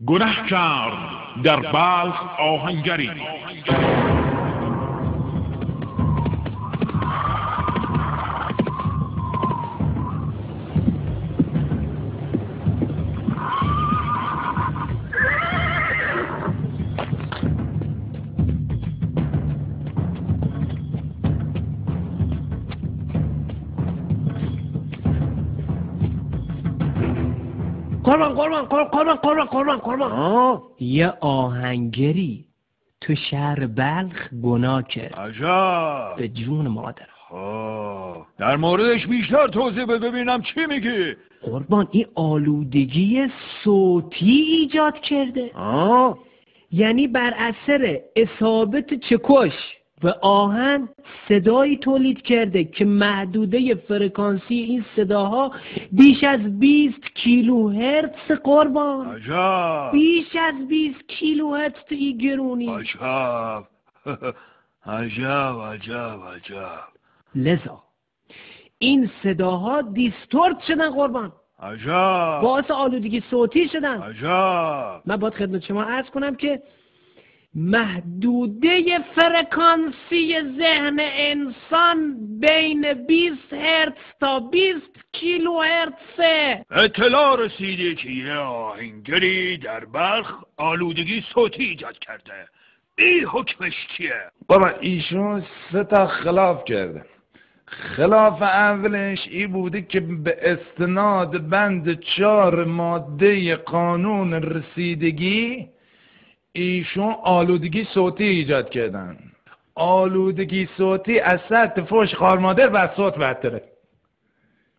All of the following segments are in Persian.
گناه کرد در بلخ آهنگری. قربان یه آهنگری تو شهر بلخ گناه کرد. عجب. به جون مادر. در موردش بیشتر توضیح بده ببینم چی میگی. قربان این آلودگی صوتی ایجاد کرده. یعنی بر اثر اصابت چکش و آهن صدایی تولید کرده که محدوده فرکانسی این صداها بیش از 20 کیلوهرتز. قربان عجب. بیش از 20 کیلوهرتز تو این گرونی. عجب. عجب. لذا این صداها دیستورت شدن. قربان عجب. باعث آلودگی صوتی شدن. عجب. من باید خدمت شما عرض کنم که محدوده فرکانسی ذهن انسان بین 20 هرتز تا 20 کیلو هرتزه. اطلاع رسیده که یه آهنگری در بلخ آلودگی صوتی ایجاد کرده. این حکمش چیه؟ بابا ایشون 3 تا خلاف کرده. خلاف اولش ای بوده که به استناد بند 4 ماده قانون رسیدگی ایشون آلودگی صوتی ایجاد کردن. آلودگی صوتی از سطح فحش خوار مادر و صوت بدتره.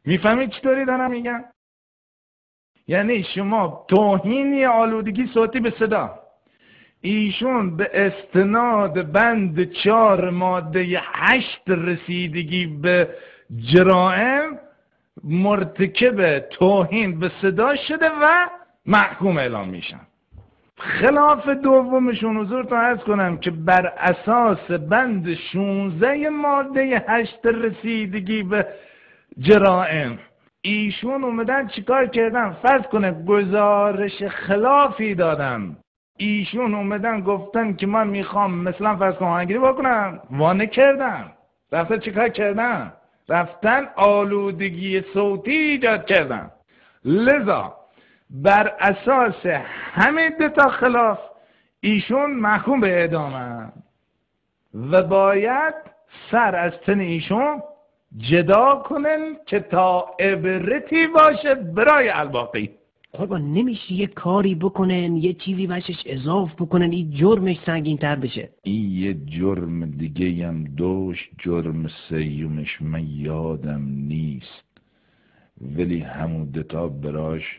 میفهمید چطوری دارم میگم؟ یعنی شما توهین آلودگی صوتی به صدا، ایشون به استناد بند 4 ماده 8 رسیدگی به جرائم مرتکب توهین به صدا شده و محکوم اعلام میشن. خلاف دومشون حضورتون عرض کنم که بر اساس بند 16 ماده 8 رسیدگی به جرائم ایشون اومدن چیکار کردن؟ فرض کنه گزارش خلافی دادن. ایشون اومدن گفتن که من میخوام مثلا فرض کن آهنگری بکنم، وانه کردن. رفتن چیکار کردن؟ رفتن آلودگی صوتی ایجاد کردن. لذا بر اساس همه 2 تا خلاف ایشون محکوم به اعدامن و باید سر از تن ایشون جدا کنن که تا عبرتی باشه برای الباقی. قربان نمیشه یه کاری بکنن، یه چیزی وشش اضاف بکنن این جرمش سنگین تر بشه؟ این یه جرم دیگه هم دوش، جرم سیومش من یادم نیست، ولی همون 2 تا براش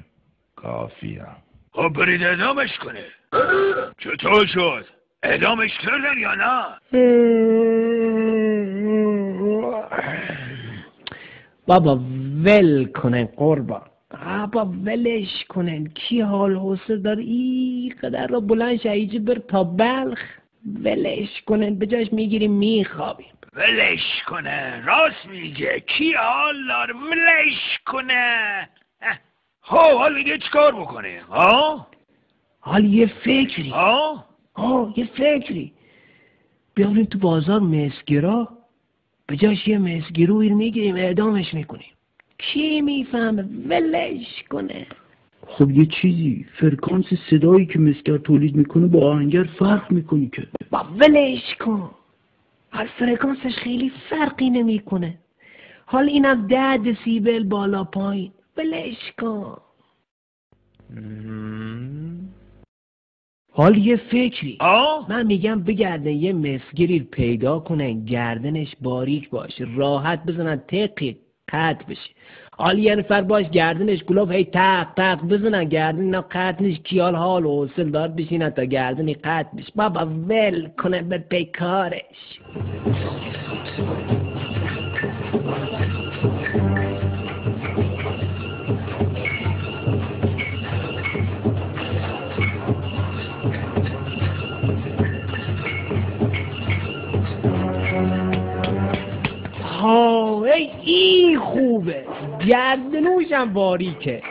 کافیه. خب برید اعدامش کنه. چطور شد؟ اعدامش کردن یا نه؟ بابا ول کنن قربان. بابا ولش کنن. کی حال حوصله داره این قدر را بلند شهیجه بر تا بلخ؟ ولش کنن. به جاش میگیریم میخوابیم. ولش کنه. راست میگه. کی حال داره؟ ولش کنه. حال میگه چیکار بکنه؟ حال یه فکری. یه فکری. بیاریم تو بازار مسگرا، به جاش یه مسگروی میگیریم اعدامش میکنیم. کی میفهمه؟ ولش کنه. خب یه چیزی فرکانس صدایی که مسگر تولید میکنه با آهنگر فرق میکنه که. با ولش کن. حال فرکانسش خیلی فرقی نمیکنه. حال اینم 10 دسیبل بالا پایین. ولش کن. حال یه فکری. من میگم بگردن یه مسگری پیدا کنن گردنش باریک باشه، راحت بزنن تقی قطع بشه. حال یه نفر باش گردنش گلوف هی تق تق بزنن گردن اینا قطع نیست. کیال حال و حوصله دار بشینن تا گردنی قطع بشه. بابا ول کنه به پیکارش. این خوبه. گردنوشم باریکه.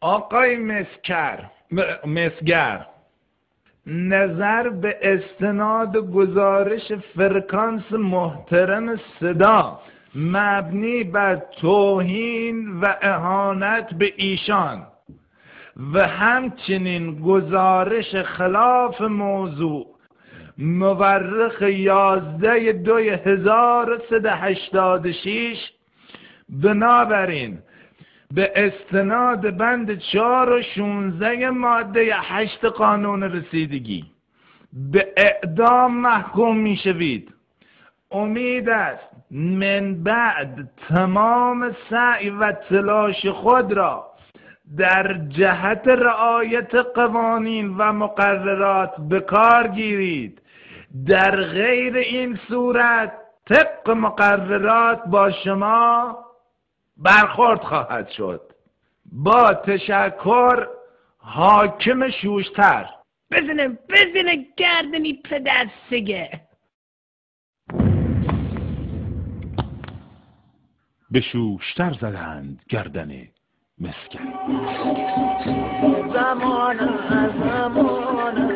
آقای مسکر مسگر نظر به استناد گزارش فرکانس محترم صدا مبنی بر توهین و اهانت به ایشان و همچنین گزارش خلاف موضوع مورخ 11/2386 بنابراین به استناد بند 4 و 16 ماده 8 قانون رسیدگی به اعدام محکوم می شوید. امید است من بعد تمام سعی و تلاش خود را در جهت رعایت قوانین و مقررات به کار گیرید. در غیر این صورت طبق مقررات با شما برخورد خواهد شد. با تشکر، حاکم شوشتر. بزنه گردنی پدر سگه. به شوشتر زدند گردن مسکن. زمان زمان